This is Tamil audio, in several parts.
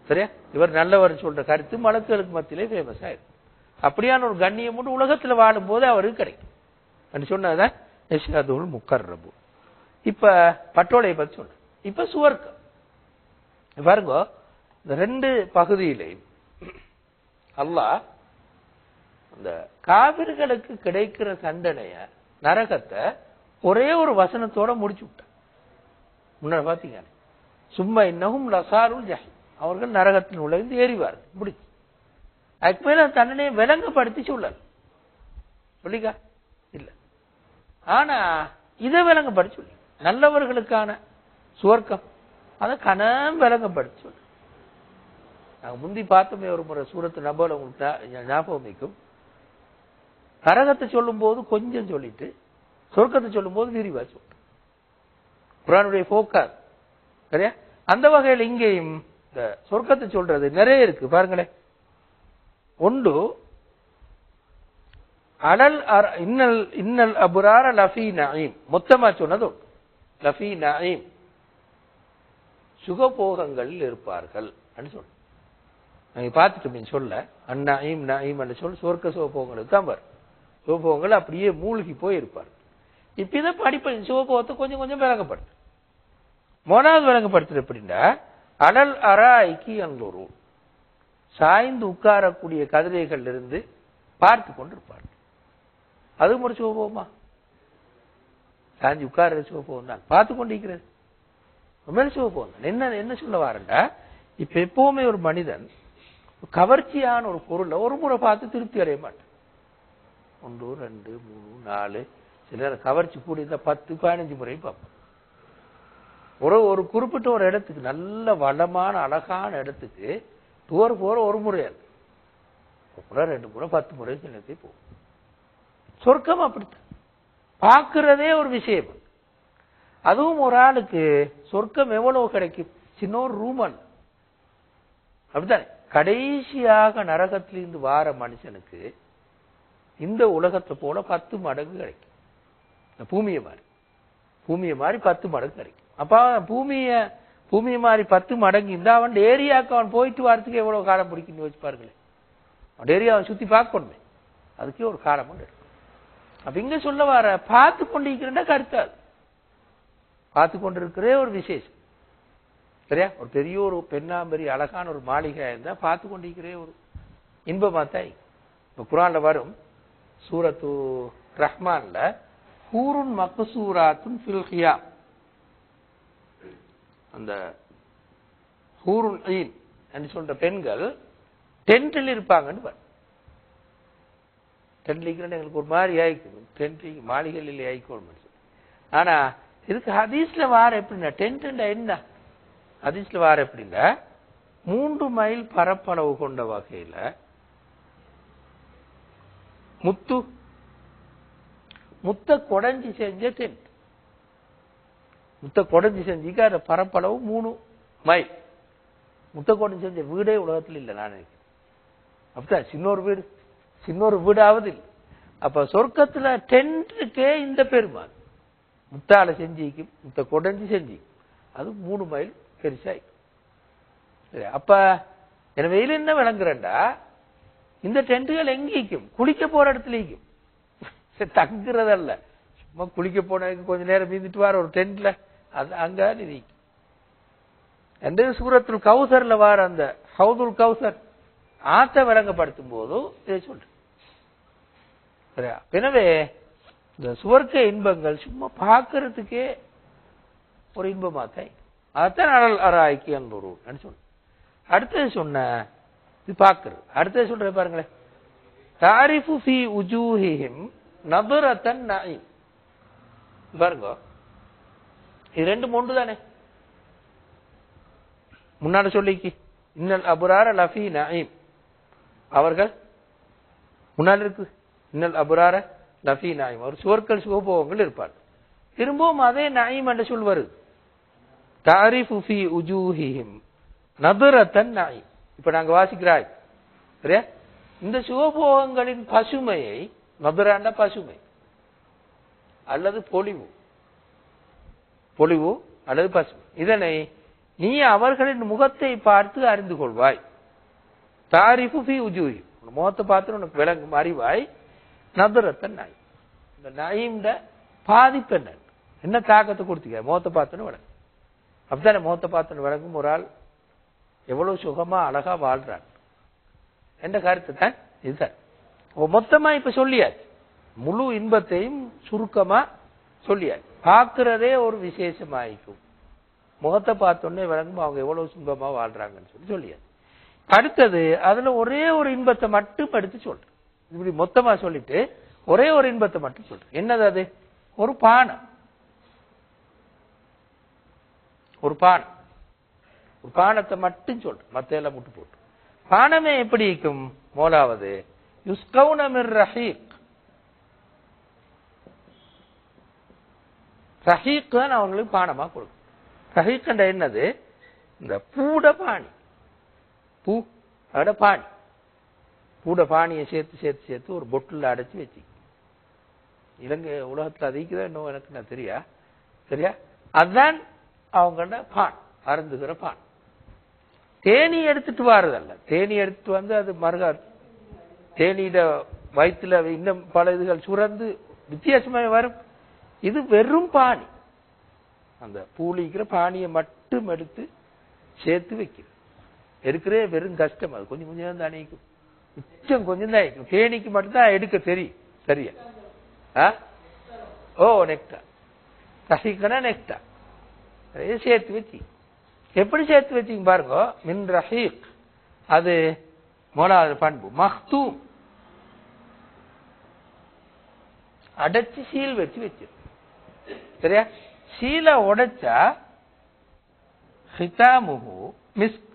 சரியா? இவர் நல்லவர் சொல்ற கருத்து மலக்குகளுக்கு மத்தியிலே ஃபேமஸ் ஆயிடும். அப்படியான ஒரு கண்ணியம் மட்டும் உலகத்துல வாழும் போது அவருக்கு கிடைக்கும் சொன்னதுதான் யஷ்ஹதுல் முக்கர்ரபு. இப்ப பட்டோலையை பத்தி சொன்ன. இப்ப சுவர்க்கம் பாருங்க, இந்த ரெண்டு பகுதியிலையும் அல்லாஹ் இந்த காபிர்களுக்கு கிடைக்கிற தண்டனைய நரகத்தை ஒரே ஒரு வசனத்தோட முடிச்சு விட்டான். முன்னாடி பாத்தீங்க, சும்மா இன்னஹும் லசாருல் ஜஹீம், அவர்கள் நரகத்தின் நுழைந்து ஏறிவார்கள் முடிச்சு. அதுக்கு மேல தண்டனையை விளங்கப்படுத்தி சொல்லிக்கா இல்ல. ஆனா இதை விளங்கப்படுத்தி சொல்லி நல்லவர்களுக்கான சுவர்க்கம் அதை கனம் விளங்கப்படுத்தி சொல்லு. நாங்க முந்தி பார்த்தோமே ஒரு முறை சூரத்து நபர் உங்களுக்கு ஞாபகம் வைக்கும். நரகத்தை சொல்லும் போது கொஞ்சம் சொல்லிட்டு சொர்க்கத்தை சொல்லும் போது விரிவா சொல்ற குர்ஆனுடைய ஃபோக்கஸ் சரியா? அந்த வகையில் இங்கேயும் இந்த சொர்க்கத்தை சொல்றது நிறைய இருக்கு பாருங்களேன். ஒன்று அலல் இன்னல் அபுரார லஃபி நஈம், மொத்தமா சொன்னது லஃபி நஈம், சுகபோகங்களில் இருப்பார்கள் சொல்ல. நாங்க பார்த்துட்டு சொல்ல அந்நஈம் நஈம் சொல்ல சொர்க்க சுகபோகங்களுக்கு தான் வரும். சுகபோகங்கள் அப்படியே மூழ்கி போய் இருப்பார்கள். இப்ப இதை படிப்ப சுகபோகத்தை கொஞ்சம் கொஞ்சம் விளங்கப்படுத்து. மூணாவது விளங்கப்படுத்துறது எப்படின்னா அலல் அராய்க்கு அங்கொரு, சாய்ந்து உட்காரக்கூடிய கதிரைகள் இருந்து பார்த்து கொண்டிருப்பார்கள். அது ஒரு சுகபோகமா? சாஞ்சி உட்கார சுகபோகம் தான், பார்த்து கொண்டிருக்கிறது சுகபோகம். என்ன சொல்ல வாரண்டா, இப்ப எப்பவுமே ஒரு மனிதன் கவர்ச்சியான ஒரு பொருளை ஒரு முறை பார்த்து திருப்தி அடைய மாட்டான். 1 2 3 4 சிலர் கவர்ச்சி கூடி 10 15 முறை பார்ப்போம். ஒரு குறிப்பிட்ட ஒரு இடத்துக்கு, நல்ல வளமான அழகான இடத்துக்கு டூர் போற ஒரு முறை, ஒரு முறை 2 முறை 10 முறை சின்னத்தை போகும். சொர்க்கம் அப்படித்தான், பார்க்கிறதே ஒரு விஷயம். அதுவும் ஒரு ஆளுக்கு சொர்க்கம் எவ்வளவு கிடைக்கும்? சின்ன ஒரு ரூம் அல்ல, அப்படித்தானே? கடைசியாக நரகத்திலிருந்து வார மனுஷனுக்கு இந்த உலகத்தை போல 10 மடங்கு கிடைக்கும். பூமியை மாதிரி 10 மடங்கு கிடைக்கும். அப்ப பூமியை மாதிரி 10 மடங்கு இந்த அவன் ஏரியாவுக்கு அவன் போயிட்டு வரதுக்கு எவ்வளவு காலம் பிடிக்குன்னு யோசிச்சு பாருங்களேன். அவன் ஏரியா அவன் சுத்தி பார்க்கணுமே, அதுக்கே ஒரு காலம் உண்டு. அப்ப இங்க சொல்ல வர பார்த்து கொண்டிருக்கிறா கருத்தாது, பார்த்து கொண்டிருக்கிறே ஒரு விசேஷம் சரியா? ஒரு பெரிய ஒரு பெண்ணாம்பெரி அழகான ஒரு மாளிகை இருந்தா பார்த்து கொண்டிருக்கிறே ஒரு இன்பமாத்தாய். இப்ப குர்ஆன்ல வரும் சூரத்து ரஹ்மான்ல ஹூருன் மக்சூராத்துன் ஃபில் கியாம், அந்த ஹூருன் ஈன் என்று சொல்ற பெண்கள் டென்ட்ல இருப்பாங்கன்னு வரும். டென்ட்ல எங்களுக்கு ஒரு மாதிரி ஆயிக்கும், டென்ட் மாளிகையில் ஆயிக்கணும். ஆனா இதுக்கு ஹதீஸ்ல வார எப்படின்னா, டென்ட் என்ன ஹதீஸ்ல வார எப்படின்னா 3 மைல் பரப்பளவு கொண்ட வகையில முத்த கொடைஞ்சி செஞ்ச டென்ட், முத்த கொடைஞ்சி செஞ்சுக்க அந்த பரப்பளவு 3 மைல். முத்த கொடைஞ்சி செஞ்ச வீடே உலகத்தில் இல்லை நான் நினைக்கிறேன். அப்படிதான் சின்னொரு வீடாவது இல்லை. அப்ப சொர்க்கத்துல டென்ட்டுக்கே இந்த பெருமா, முத்தால செஞ்சிக்கும், முத்த கொடைஞ்சி செஞ்சிக்கும், அது 3 மைல் பெருசாய். அப்ப எனவே என்ன விளங்குறேன்டா, இந்த டென்ட்டுகள் எங்கேயும் குளிக்க போற இடத்துல தங்குறதல்ல, சும்மா குளிக்க போனதுக்கு கொஞ்ச நேரம் மீந்துட்டு வார ஒரு டென்ட்ல அது அங்க நிதிக்கும். எந்த சூரத்துல் கௌசர்ல வார அந்த ஹவுதுல் கௌசர் ஆத்த விளங்கப்படுத்தும் போது இதை சொல்றேன். எனவே இந்த சுவர்க்க இன்பங்கள் சும்மா பார்க்கறதுக்கே ஒரு இன்பமாத்தாய், அதான் அனல் அராய்க்கு அன்பொரு சொன்ன. அடுத்தது சொன்ன இது பார்க்கறது, அடுத்தது சொல்ற பாருங்களேன், தாரிஃபு ஃபீ உஜூஹிஹிம் நதுரத்தன் நஈம். பாருங்க, இது ரெண்டும் ஒன்று தானே. முன்னாடி சொல்லிக்கு இன்னல் அபுரார லஃபி நஈம், அவர்கள் முன்னாடி இருக்கு இன்னல் அபுரார லஃபி நஈம், அவர் சுவர்கள் சுகபோகங்கள் இருப்பார். திரும்பவும் அதே நஈம் என்று சொல் வருது, தாரிஃபு ஃபீ உஜூஹிஹிம் நதுரத்தன் நஈம். இப்ப நாங்க வாசிக்கிறாய் சரியா? இந்த சுகபோகங்களின் பசுமையை, நதுராண்ட பசுமை அல்லது பொலிவு அல்லது பசுமை, இதனை நீ அவர்களின் முகத்தை பார்த்து அறிந்து கொள்வாய். தாரிஃபு ஃபீ உஜூஹி, முகத்தை பார்த்து உனக்கு விளங்கும் அறிவாய். நதுரத்தன் நாய், இந்த நயீம்ட பாதிப்பு என்ன தாக்கத்தை கொடுத்தீங்க, முகத்தை பார்த்துன்னு விளங்கும். அப்படித்தானே முகத்தை பார்த்துன்னு விளங்கும் ஒரு ஆள் எவ்வளவு சுகமா அழகா வாழ்றான் என்ற கருத்து தான் இதுதான். மொத்தமா இப்ப சொல்லியாச்சு, முழு இன்பத்தையும் சுருக்கமா சொல்லியாச்சு. பார்க்கிறதே ஒரு விசேஷமாயிக்கும், முகத்தை பார்த்தோன்னே விளங்கும் அவங்க எவ்வளவு சுகமா வாழ்றாங்கன்னு சொல்லியாச்சு. அடுத்தது அதுல ஒரே ஒரு இன்பத்தை மட்டும் எடுத்து சொல்றேன். இப்படி மொத்தமா சொல்லிட்டு ஒரே ஒரு இன்பத்தை மட்டும் சொல்றேன். என்னது அது? ஒரு பானம். ஒரு பானத்தை மட்டும் சொல்றேன், மத்த எல்லாம் முட்டு போட்டு. பானமே எப்படி இருக்கும்? மோலாவது யுஸ்கவுன மிர் ரஹீக். ரஹீக் தான் அவங்களுக்கு பானமா கொடுக்கும். ரஹீக் என்னது? இந்த பூட பாணி, பூ அதோட பாணி, பூட பாணியை சேர்த்து ஒரு பொட்டில் அடைச்சி வச்சு. இலங்கை உலகத்தில் அதிகதான் இன்னும் எனக்கு நான் சரியா அதுதான் அவங்களோட பான், அருந்துகிற பான். தேனி எடுத்துட்டு வாரதல்ல, தேனி எடுத்துட்டு வந்து அது மறுகாது, தேனியிட வயிற்றுல இன்னும் பல இதுகள் சுரந்து வித்தியாசமாக வரும். இது வெறும் பானி, அந்த பூலிக்கிற பானியை மட்டும் எடுத்து சேர்த்து வைக்கிறது. எடுக்கிறே வெறும் கஷ்டம், அது கொஞ்சம் கொஞ்சம் தான் அணிக்கும், மிச்சம் கொஞ்சம் தான் அணிக்கும். தேனிக்கு மட்டும்தான் எடுக்க தெரியும். சரியா? ஓ நெக்டா ரஹீக்கனா நெக்டா சேர்த்து வச்சு. எப்படி சேர்த்து வச்சிங்க பாருங்க. மின் ரஹீக் அது மூணாவது பண்பு. மஹ்தூம் அடைச்சு சீல் வச்சு. சரியா? சீலை உடைச்சா ஹிதாமுஹு மிஸ்க்,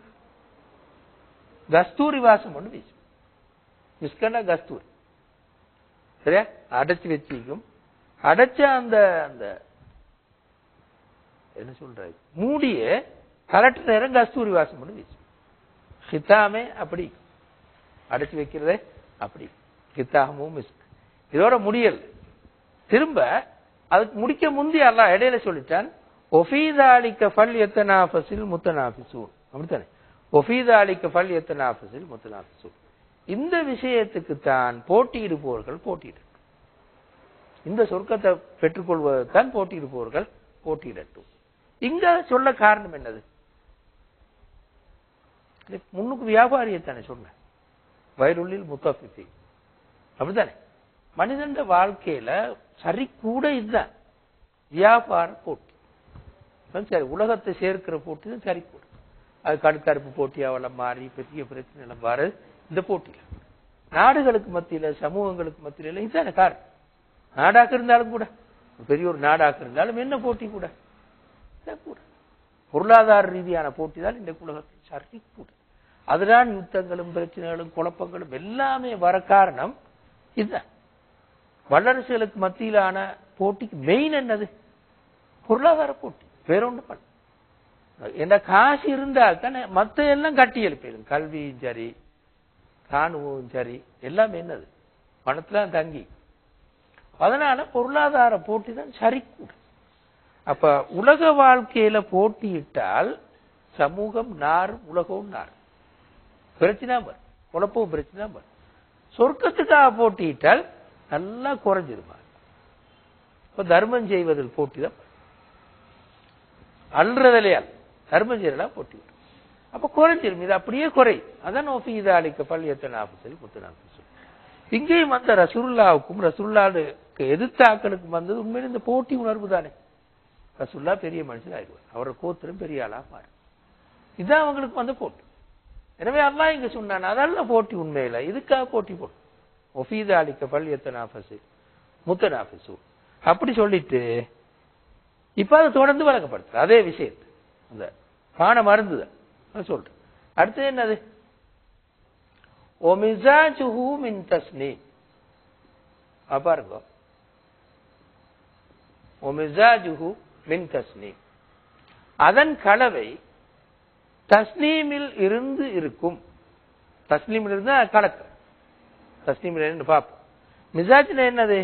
கஸ்தூரி வாசம் ஒன்று வீசும். மிஸ்கன்னா கஸ்தூரி. சரியா? அடைச்சு வச்சிக்கும். அடைச்ச அந்த அந்த என்ன சொல்ற மூடிய கலட்டு நேரம் கஸ்தூரி வாசம் ஒன்று வீசும். ஹிதாமே அப்படி அடைச்சு வைக்கிறதே அப்படி. ஹிதாமும் மிஸ்க். இதோட முடியல். திரும்ப அதுக்கு முடிக்க முந்தி அல்லாஹ் இடையில சொல்லிட்டான், ஒஃபீதாலிக்க ஃபல் யத்தனாஃபஸில் முத்தனாஃபிஸூன். அப்படித்தானே? ஒஃபீதாலிக்க ஃபல் யத்தனாஃபஸில் முத்தனாஃபிஸூன். இந்த விஷயத்துக்கு தான் போட்டியிடுபவர்கள் போட்டியிடட்டும். இந்த சொர்க்கத்தை பெற்றுக்கொள்வதற்கான் போட்டியிடுபவர்கள் போட்டியிடட்டும். இங்க சொல்ல காரணம் என்னது? முன்னுக்கு வியாபாரியத்தானே சொன்ன, வயலுள்ளில் முத்தஃபிஃபீன். அப்படித்தானே? மனிதன் வாழ்க்கையில சரி கூட இதுதான் வியாபார போட்டி. சரி, உலகத்தை சேர்க்கிற போட்டி தான் சரி கூட. அது கடுத்தறுப்பு போட்டியாவெல்லாம் மாறி பெரிய பிரச்சனை எல்லாம் மாறு. இந்த போட்டியில நாடுகளுக்கு மத்தியில, சமூகங்களுக்கு மத்தியில இதுதான காரணம். நாடாக இருந்தாலும் கூட, பெரிய ஒரு நாடாக இருந்தாலும் என்ன போட்டி கூட கூட பொருளாதார ரீதியான போட்டி தான் இந்த உலகத்தில் சரி கூட. அதுதான் யுத்தங்களும் பிரச்சனைகளும் குழப்பங்களும் எல்லாமே வர காரணம் இதுதான். வல்லரசுகளுக்கு மத்தியிலான போட்டிக்கு மெயின் என்னது? பொருளாதார போட்டி. வேறொன்று பண்ண என்ன, காசு இருந்தால் தானே மத்த எல்லாம் கட்டி எழுப்பிடும். கல்வியும் சரி, ராணுவமும் சரி, எல்லாமே என்னது? பணத்துல தங்கி. அதனால பொருளாதார போட்டி தான் சரி கூட. அப்ப உலக வாழ்க்கையில போட்டியிட்டால் சமூகம் நாரும், உலகம் நாரும், பிரச்சனை வரும், குழப்பம் பிரச்சனை வரும். சொர்க்கத்துக்காக போட்டியிட்டால் நல்லா குறைஞ்சிருமா. இப்ப தர்மம் செய்வதில் போட்டி தான், அல்றதிலையால் தர்மம் செய்யலாம் போட்டி வரும். அப்ப குறைஞ்சிரும். இது அப்படியே குறை. அதான் ஒஃபீதாலிக்க ஃபல் யத்தனாஃபஸில் முத்தனாஃபிஸூன். இங்கேயும் அந்த ரசூலுல்லாஹ்வுக்கும் ரசூலுல்லாஹ்வுக்கு எதிர்த்தாக்களுக்கும் வந்தது உண்மையில இந்த போட்டி உணர்வு தானே. ரசூலுல்லாஹ் பெரிய மனுஷன் ஆயிடுவார், அவரோட கோத்திரம் பெரிய ஆளா மாறு. இதுதான் அவங்களுக்கு வந்த போட்டி. எனவே அல்லாஹ் இங்க சொன்னான், அதெல்லாம் போட்டி உண்மையில இதுக்காக போட்டி போடும். ஒஃபீதாலிக்க ஃபல் யத்தனாஃபஸில் முத்தனாஃபிஸூன் அப்படி சொல்லிட்டு இப்ப அதை தொடர்ந்து வழங்கப்படுத்து அதே விஷயத்து. அந்த பான மருந்து தான் சொல்றேன். அடுத்தது என்னது? ஒமிஸாஜுஹு மின் தஸ்னீம். பாருங்க, ஒமிஸாஜுஹு மின் தஸ்னீம், அதன் கலவை தஸ்னீமில் இருந்து இருக்கும். தஸ்னீமில் இருந்து கலக்க, தஸ்னீமில் இருந்து பார்ப்போம். மிசாஜ்ல என்னது?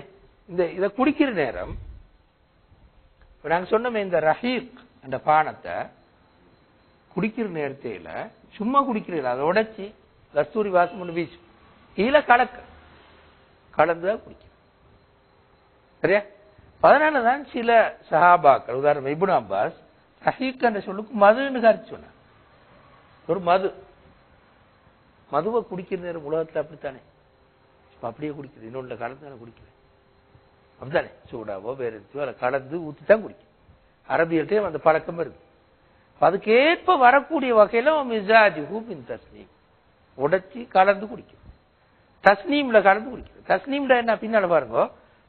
இந்த இதை குடிக்கிற நேரம் நாங்க சொன்னோமே, இந்த ரஹீக் என்ற பானத்தை குடிக்கிற நேரத்தையில சும்மா குடிக்கிறீங்களா, அதை உடைச்சி கஸ்தூரி வாசம் பண்ணி வீச்சு கீழே கலந்துதான் குடிக்கும். சரியா? அதனாலதான் சில சஹாபாக்கள், உதாரணம் இப்னு அப்பாஸ் ரஹீக் என்ற சொல்லுக்கு மதுன்னு கருத்து சொன்னார். ஒரு மதுவை குடிக்கிற நேரம் உலகத்துல அப்படித்தானே, அப்படியே குடிக்கிறது, இன்னொன்று கலந்து தானே குடிக்கிறேன், அப்படித்தானே, சூடாவோ வேற எதுவோ அதை கலந்து ஊற்றித்தான் குடிக்கும். அரபியல்கிட்டையும் அந்த பழக்கம் இருக்கு. அதுக்கேற்ப வரக்கூடிய வகையில மின் தஸ்னீம் உடைச்சி கலந்து குடிக்கும், தஸ்னீம்ல கலந்து குடிக்கும். தஸ்னீம்ல என்ன பின்னால பாருங்க,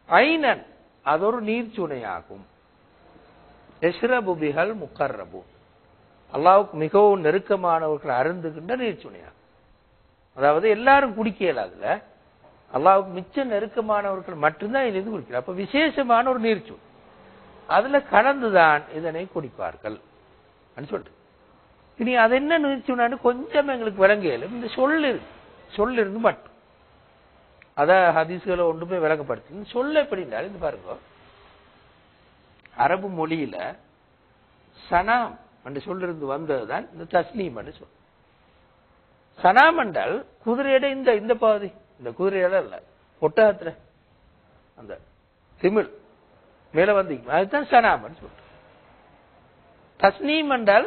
ஐனன் அது ஒரு நீர்ச்சுனையாகும். யஷ்ரபு பிஹல் முக்கர்ரபு அல்லாஹ்வுக்கு மிகவும் நெருக்கமானவர்கள் அருந்துகின்ற நீர்ச்சுனையாகும். அதாவது எல்லாரும் குடிக்கல, அதுல அல்லாஹ்வுக்கு மிச்ச நெருக்கமானவர்கள் மட்டும்தான் இதிலிருந்து குடிக்கிறார். அப்ப விசேஷமான ஒரு நீர்ச்சுனை, அதுல கலந்துதான் இதனை குடிப்பார்கள் சொல்லிட்டு. இனி அது என்ன நீர்ச்சுனான்னு கொஞ்சம் எங்களுக்கு விளங்கலும். இந்த சொல்லிருந்து மட்டும் அத ஹதீஸ்களை ஒன்றுமே விளங்கப்படுத்து. சொல்ல எப்படின்னா இது பாருங்க, அரபு மொழியில சனாம் என்று சொல்லிருந்து வந்ததுதான் இந்த தஸ்னீம் என்று சொல். சனாம் என்றால் குதிரையிட இந்த பாதி, இந்த குதிரையிட இல்ல, ஒட்டகத்துல அந்த திமிழ் மேல வந்து அதுதான் சனாம் என்று சொல்ற. தஸ்னீம் என்றால்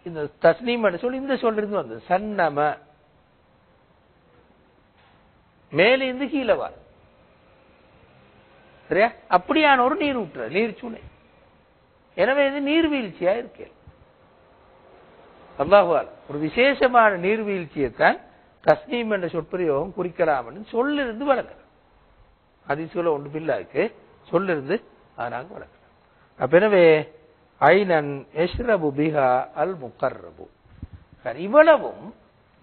இந்த தஸ்னீம் என்று சொல்லி இந்த சொல்லிருந்து வந்தது. சன்னம மேலிருந்து கீழே வா, சரியா? அப்படியான ஒரு நீர் ஊற்ற நீர்ச்சுனை. எனவே இது நீர்வீழ்ச்சியா இருக்கு. அல்லாஹ்வால் ஒரு விசேஷமான நீர்வீழ்ச்சியைத்தான் தஸ்னீம் என்ற சொற்பிரயோகம் குறிக்கலாம் சொல்லிருந்து வளர்க்கலாம். ஹதீஸ்ல ஒன்று பில்லாக்கு சொல்லிருந்து நாங்க வளர்க்கலாம். அப்ப எனவே ஐனன் யஷ்ரபு பிஹா அல் முக்கர்ரபு. இவ்வளவும்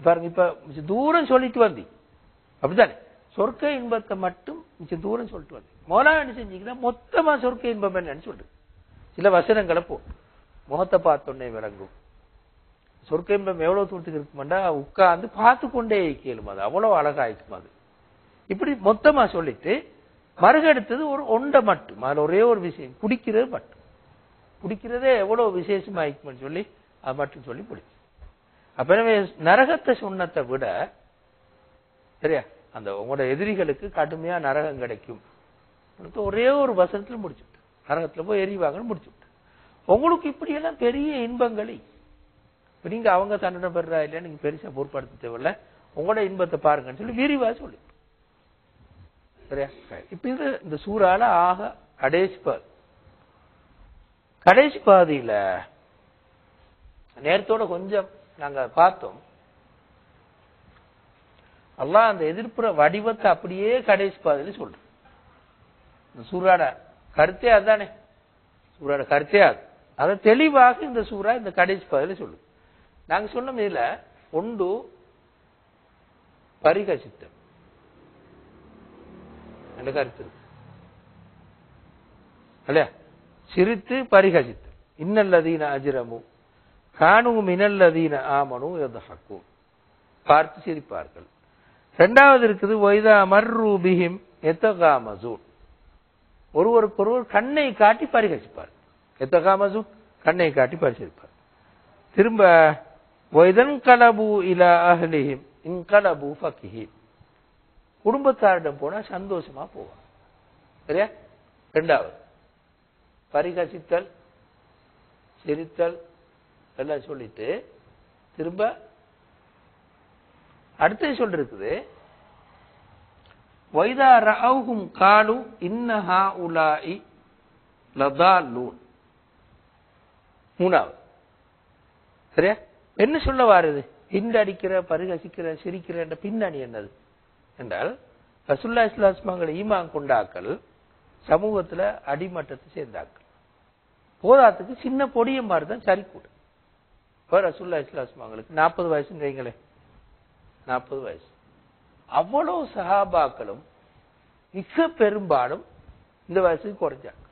பாருங்க, இப்ப தூரம் சொல்லிட்டு வந்தீங்க, அப்படித்தானே? சொர்க்க இன்பத்தை மட்டும் மிச்ச தூரம் சொல்லிட்டு வந்தீங்க. மோலா என்ன செஞ்சீங்கன்னா மொத்தமா சொர்க்க இன்பம் என்னன்னு சொல்லிட்டு சில வசனங்களை போட்டு முகத்தை பார்த்தோன்னே விளங்கும். சொர்க்க இன்பம் எவ்வளவு தூரத்துக்கு இருக்குமாண்டா உட்கார்ந்து பார்த்து கொண்டே கேளும், அது அவ்வளவு அழகாயிருக்கும். அது இப்படி மொத்தமா சொல்லிட்டு மறுகெடுத்தது ஒரு ஒன்றை மட்டும், அதுல ஒரே ஒரு விஷயம், குடிக்கிறது மட்டும். குடிக்கிறதே எவ்வளவு விசேஷமாயிருக்கும்னு சொல்லி அது மட்டும் சொல்லி பிடிச்சு. அப்ப எனவே நரகத்தை சொன்னதை விட, சரியா, அந்த உங்களோட எதிரிகளுக்கு கடுமையா நரகம் கிடைக்கும் ஒரே ஒரு வசனத்துல முடிச்சுட்டு நரகத்துல போய் எரிவாங்கன்னு முடிச்சுட்டு. உங்களுக்கு இப்படி எல்லாம் பெரிய இன்பங்களை நீங்க அவங்க தண்டனை பெறா இல்லையா நீங்க பெருசா பொறுப்படுத்த தேவையில்ல, உங்களோட இன்பத்தை பாருங்கன்னு சொல்லி விரிவா சொல்லி, சரியா? இப்ப இது இந்த சூறால ஆக கடைசி பாதியில நேரத்தோட கொஞ்சம் நாங்க பார்த்தோம். அல்லாஹ் அந்த எதிர்ப்புற வடிவத்தை அப்படியே கடைசி பாதியில சொல்றோம். இந்த சூறாட கருத்தே அதுதானே, சூறாட கருத்தே அது. அதை தெளிவாக இந்த சூறா இந்த கடைசி பாதியில சொல்லு. நாங்க சொன்னோம் இதுல ஒன்று பரிகசித்தல் என்ற கருத்து இருக்கு இல்லையா? சிரித்து பரிகசித்தல். இன்னல்லதீன அஜ்ரமு கானு மினல்லதீன ஆமனு யத்ஹக்கூன், பார்த்து சிரிப்பார்கள். இரண்டாவது இருக்குது வைதா மர்ரு பிஹிம் யத்தகாமஸூன், ஒருவருக்கொருவர் கண்ணை காட்டி பரிகசிப்பார். யத்தகாமஸூன் கண்ணை காட்டி பரிகசிப்பார். திரும்ப வைதன் கலபு இலா அஹ்லிஹிம் இன்கலபு ஃபகிஹின், குடும்பத்தாரிடம் போனா சந்தோஷமா போவாங்க. சரியா? இரண்டாவது பரிகசித்தல் சிரித்தல் எல்லாம் சொல்லிட்டு திரும்ப அடுத்து சொல்லிருக்குது வைதா ரஅவுஹும் காலு இன்ன ஹாஉலாஇ லதால்லூன். மூணாவது, சரியா? என்ன சொல்ல வாருது? இந்த அடிக்கிற பரிகசிக்கிற சிரிக்கிற என்ற பின்னணி என்னது என்றால், ரசூலுல்லாஹி ஸல்லல்லாஹு அலைஹி வஸல்லம் ஈமான் கொண்டாக்கள் சமூகத்துல அடிமட்டத்தை சேர்ந்தாக்கள். போதாத்துக்கு சின்ன பொடிய மாதிரி தான் சரி கூட. இப்ப ரசூலுல்லாஹி ஸல்லல்லாஹு அலைஹி வஸல்லம் 40 வயசுன்னு வைங்களே, 40 வயசு. அவ்வளவு சஹாபாக்களும் மிக பெரும்பாலும் இந்த வயசுக்கு குறைஞ்சாங்க.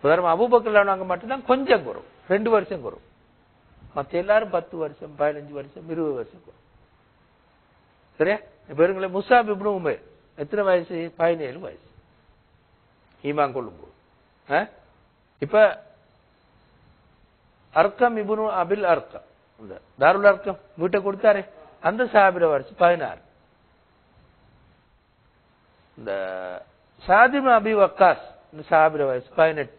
உதாரணம் அபூபக்கர் நாங்க மட்டும்தான் கொஞ்சம் குறைவு, 2 வருஷம் குறைவு. மற்ற எல்லாரும் 10 வருஷம் 15 வருஷம் 20 வருஷம் குறைவு. சரியா? பெருங்களே முஸாப் இப்னு உமைர் எத்தனை வயசு? 17 வயசு ஈமான் கொள்ளும்போது. இப்ப அர்க்கம் இப்னு அபில் அர்க்கம், இந்த தாருல் அர்க்கம் வீட்டை கொடுத்தாரே அந்த சஹாபியோட வயசு 16. இந்த சாதிம் அபி வக்காஸ் இந்த சஹாபியோட வயசு 18.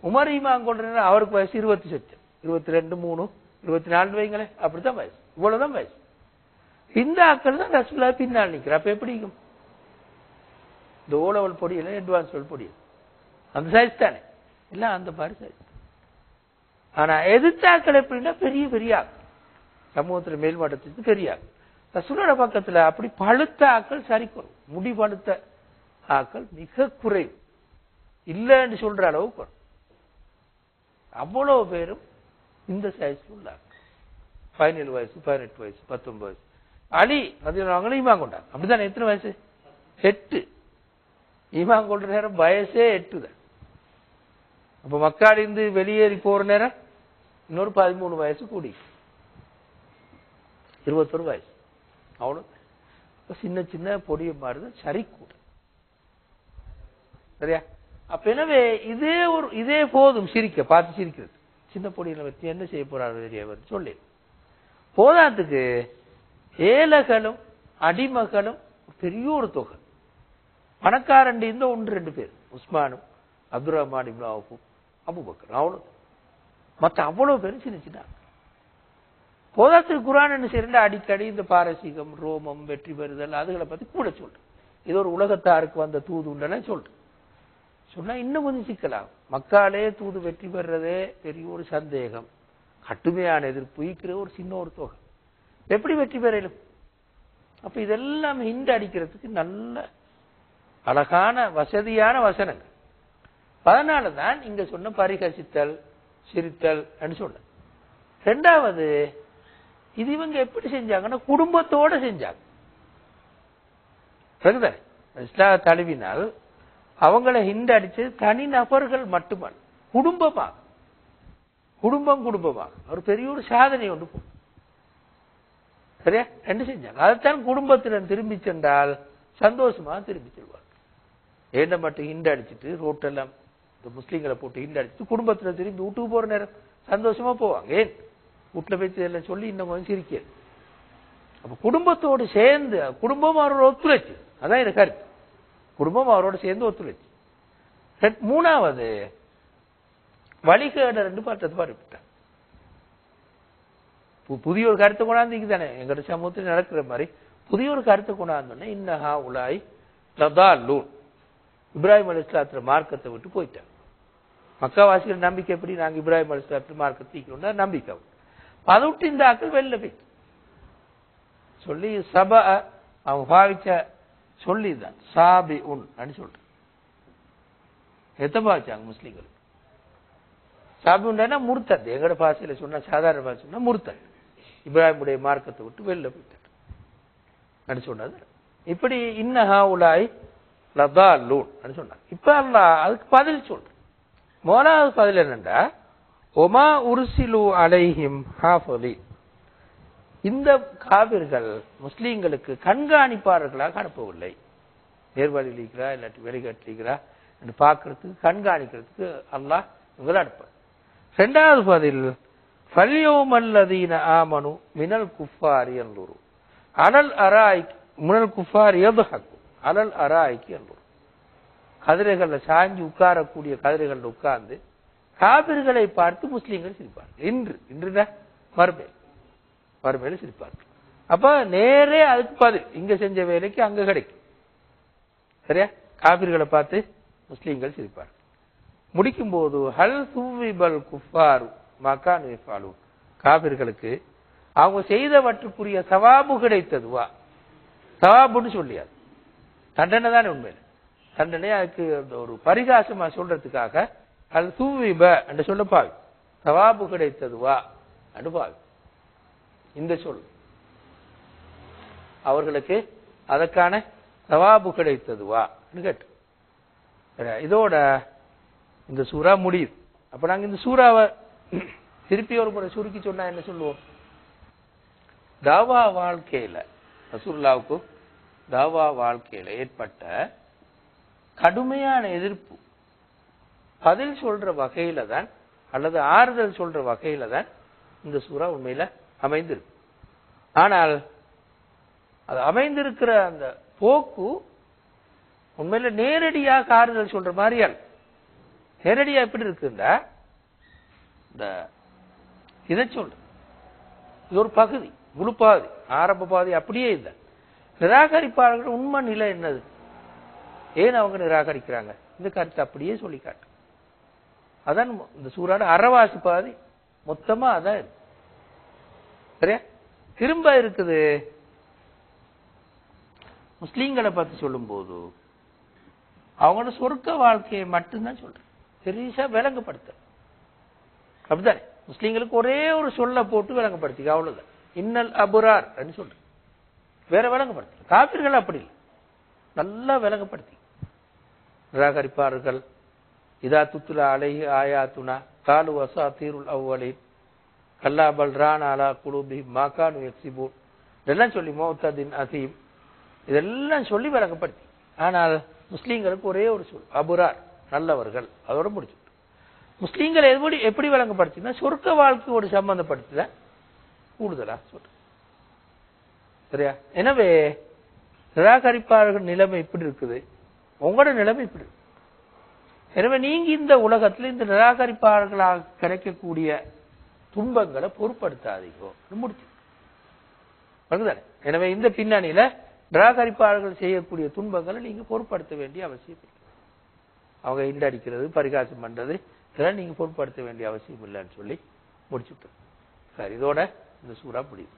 உமர் ஈமான் கொண்ட அவருக்கு வயசு 28, 22, 3, 24 வைங்களேன், அப்படித்தான் வயசு, இவ்வளவுதான் வயசு. இந்த ஆக்கள் தான் ரசூலுல்லாஹ் பின்னால் நிற்கிற. அப்ப எப்படி இருக்கும்? இந்த ஓ லெவல் பொடியில அட்வான்ஸ் லெவல் பொடியில் அந்த சைஸ் தானே, இல்ல அந்த மாதிரி சைஸ். ஆனா எதிர்த்தாக்கள் எப்படின்னா பெரிய பெரிய ஆக்கள், சமூகத்துல மேல்மட்டத்துக்கு பெரிய ஆக்கள். ரசூலோட பக்கத்துல அப்படி பழுத்த ஆக்கள் சரி குறைவு, முடி பழுத்த ஆக்கள் மிக குறைவு, இல்லைன்னு சொல்ற அளவு குறைவு. அவ்வளவு பேரும் இந்த சைஸ்ல உள்ள 17 வயசு, 18 வயசு, 19 வயசு. அலி அவங்களும் ஈமான் கொண்டாங்க. அப்படித்தானே? எத்தனை வயசு? 8. ஈமான் கொண்ட நேரம் வயசே 8 தான். அப்ப மக்காலிருந்து வெளியேறி போற நேரம் இன்னொரு 13 வயசு கூடி 21 வயசு. அவ்வளவு சின்ன சின்ன பொடிய மாறுதான் சரி கூட. சரியா? அப்ப எனவே இதே போதும் சிரிக்க, பார்த்து சிரிக்கிறது. சின்ன பொடியில வச்சு என்ன செய்ய போறாரு சொல்லி போதாத்துக்கு ஏழைகளும் அடிமகளும் பெரிய ஒரு தொகை. பணக்காரண்டி இந்த 1-2 பேர், உஸ்மானும் அப்துல் ரஹ்மான் இப்னு அவுஃபும் அபூபக்கர், அவ்வளவு. மற்ற அவ்வளவு பேரும் சின்ன சின்ன போதாத்துக்கு குர்ஆன் என்ன செய்யறா, அடிக்கடி இந்த பாரசீகம், ரோமம் வெற்றி பெறுதல் அதுகளை பத்தி கூட சொல்றேன். இது ஒரு உலகத்தாருக்கு வந்த தூது உண்டன சொல்றேன். சொன்னா இன்னும் கொஞ்சம் சிக்கலாம். மக்காலே தூது வெற்றி பெறதே பெரிய ஒரு சந்தேகம், கட்டுமையான எதிர்ப்பு, ஈக்கிற ஒரு சின்ன ஒரு தொகை எப்படி வெற்றி பெறலும்? அப்ப இதெல்லாம் ஹிண்ட் அடிக்கிறதுக்கு நல்ல அழகான வசதியான வசனங்கள். அதனாலதான் இங்க சொன்ன பரிகசித்தல், சிரித்தல் சொன்ன. ரெண்டாவது, இது இவங்க எப்படி செஞ்சாங்கன்னா குடும்பத்தோட செஞ்சாங்க. இஸ்லாம் தழுவினால் அவங்களை ஹிண்ட் அடிச்சது தனி நபர்கள் மட்டுமல்ல, குடும்பமாக குடும்பமாக ஒரு பெரிய ஒரு சாதனை ஒன்று போகும். சரியா? என்ன செஞ்சாங்க? அதைத்தான் குடும்பத்தினர் திரும்பி சென்றால் சந்தோஷமா திரும்பி செல்வார். ஏண்ட மட்டும் ஹிண்ட் அடிச்சுட்டு ரோட்டெல்லாம் இந்த முஸ்லீம்களை போட்டு ஹிண்ட் அடிச்சுட்டு குடும்பத்தினர் திரும்பி வீட்டுக்கு போற நேரம் சந்தோஷமா போவாங்க. ஏன்? வீட்டுல போய் எல்லாம் சொல்லி இன்னும் கொஞ்சம் சிரிக்கிறது. அப்ப குடும்பத்தோடு சேர்ந்து, குடும்பம் அவரோட ஒத்துழைச்சு, அதான் எனக்கு கருத்து. குடும்பம் அவரோட சேர்ந்து ஒத்துழைச்சு. மூணாவது, வழிகேட 2 பார்த்தது பாருட்டான். புதிய ஒரு கருத்தை கொண்டாந்து தானே எங்க சமூகத்தில் நடக்கிற மாதிரி புதிய ஒரு கருத்தை கொண்டாந்தோன்னே இன்னஹா உலாய் லதால்லூன், இப்ராஹிம் அலைஹிஸ்ஸலாத்து மார்க்கத்தை விட்டு போயிட்டாங்க. மக்காவாசிகள் நம்பிக்கை எப்படி? நாங்க இப்ராஹிம் அலைஹிஸ்ஸலாத்து மார்க்கத்தை தீக்கணும்னா நம்பிக்கை. அதை விட்டு இந்த ஆக்கள் வெளில போய் சொல்லி சப அவங்க பாவிச்ச சொல்லிதான் சாபி உன் சொல்ற எத்த பாவிச்சாங்க முஸ்லீம்கள். சாபி உண்டா முர்த்தத், எங்கட பாசையில சொன்னா சாதாரண பாசை சொன்னா முர்த்தத், இப்ராஹிமுடைய மார்க்கத்தை விட்டு வெளில போயிட்டார் சொன்னது. இப்படி இன்னஹா உலாய் லதால்லூன் சொன்னாங்க. இப்ப அல்லாஹ் அதுக்கு பதில் சொல்ற. முதலாவது பதில் என்னண்டா, ஒமா உர்சிலு அலைஹிம் ஹாஃபிதீன், இந்த காபிர்கள் முஸ்லீம்களுக்கு கண்காணிப்பாளர்களாக அனுப்பவில்லை. நேர்வழியில் இருக்கிறா இல்லாட்டி வெளிக்காட்டிருக்கிறா என்று பார்க்கறதுக்கு, கண்காணிக்கிறதுக்கு அல்லாஹ் இவங்களை அனுப்பார். இரண்டாவது பதில், ஃபல்யௌமல்லதீன ஆமனு மினல் குஃபாரி யன்துரு அலல் அராய்க் மினல் குஃபாரி யத்ஹகு அலல் அராய்க் யன்துரு, கதிரைகளில் சாஞ்சி உட்காரக்கூடிய கதிரைகளில் உட்கார்ந்து காபிர்களை பார்த்து முஸ்லீம்கள் சிரிப்பார்கள். இன்று மறுமையில் சிரிப்பார்கள். அப்ப நேரே அதுக்கு பதில், இங்க செஞ்ச வேலைக்கு அங்க கிடைக்கும். சரியா? காபிர்களை பார்த்து முஸ்லீம்கள் சிரிப்பார்கள். முடிக்கும் போது ஹல் சுவிபல் குஃபாரு மகான் யஃபாலூன், காபிர்களுக்கு அவங்க செய்தவற்றுக்குரிய சவாபு கிடைத்ததுவா? சவாபுன்னு சொல்லியாது, தண்டனை தானே உண்மையில. தண்டனை அதுக்கு ஒரு பரிகாசமா சொல்றதுக்காக அல் சுவிப என்று சொல்ல பாவி, சவாபு கிடைத்ததுவா என்று பாவி. இந்த சொல் அவர்களுக்கு அதற்கான சவாபு கிடைத்ததுவா கேட்டு இதோட இந்த சூறா முடியுது. அப்ப நாங்க இந்த சூறாவை திருப்பி ஒரு முறை சுருக்கி சொன்னா என்ன சொல்லுவோம்? தாவா வாழ்க்கையில ரசூலுல்லாஹ்வுக்கு தாவா வாழ்க்கையில ஏற்பட்ட கடுமையான எதிர்ப்பு பதில் சொல்ற வகையில தான் அல்லது ஆறுதல் சொல்ற வகையில தான் இந்த சூரா உண்மையில அமைந்திருக்கு. ஆனால் அது அமைந்திருக்கிற அந்த போக்கு உண்மையில நேரடியாக ஆறுதல் சொல்ற மாதிரியா நேரடியா எப்படி இருக்குன்னா இந்த இதை சொல்ற இது ஒரு பகுதி, முழு பாதி, ஆரம்ப பாதி அப்படியே இல்லை. நிராகரிப்பாளர்கள் உண்மை நிலை என்னது, ஏன் அவங்க நிராகரிக்கிறாங்க, இந்த கருத்தை அப்படியே சொல்லி காட்டு. அதான் இந்த சூறாட அறவாசி பாதி மொத்தமா அதான் இருக்கு. சரியா? திரும்ப இருக்குது முஸ்லீம்களை பத்தி சொல்லும் போது அவங்களோட சொர்க்க வாழ்க்கையை மட்டும்தான் சொல்றேன், பெரிசா விளங்கப்படுத்த. அப்படித்தானே? முஸ்லீம்களுக்கு ஒரே ஒரு சொல்ல போட்டு விளங்கப்படுத்தி அவ்வளவுதான், இன்னல் அபுரார் சொல்றேன், வேற விளங்கப்படுத்த. காபிர்கள் அப்படி இல்லை, நல்லா விளங்கப்படுத்தி. நிராகரிப்பார்கள் இதா துத்துலா அலைஹி ஆயாத்துனா காலு அஸாதீருல் அவ்வலீன் கல்லா பல் ரான அலா குலூபிஹிம் மா கானூ யக்ஸிபூன் இதெல்லாம் சொல்லி மௌத்ததின் அதீம் இதெல்லாம் சொல்லி விளங்கப்படுத்தி. ஆனால் முஸ்லீம்களுக்கு ஒரே ஒரு சொல் அபுரார், நல்லவர்கள், அதோட முடிச்சு. முஸ்லீம்கள் எப்படி விளங்கப்படுத்தினா சொர்க்க வாழ்க்கையோடு சம்பந்தப்படுத்தல கூடுதலா சொல்ற. சரியா? எனவே நிராகரிப்பாளர்கள் நிலைமை இப்படி இருக்குது, உங்களோட நிலைமை இப்படி இருக்கு. எனவே நீங்க இந்த உலகத்துல இந்த நிராகரிப்பாளர்களாக கிடைக்கக்கூடிய துன்பங்களை பொருட்படுத்தாதீங்க முடிச்சு. எனவே இந்த பின்னணியில நிராகரிப்பாளர்கள் செய்யக்கூடிய துன்பங்களை நீங்க பொருட்படுத்த வேண்டிய அவசியம் இல்லை. அவங்க இண்டடிக்கிறது, பரிகாசம் பண்றது, இதெல்லாம் நீங்க பொருட்படுத்த வேண்டிய அவசியம் இல்லைன்னு சொல்லி முடிச்சுட்டு. சரி, இதோட இந்த சூறா முடியும்.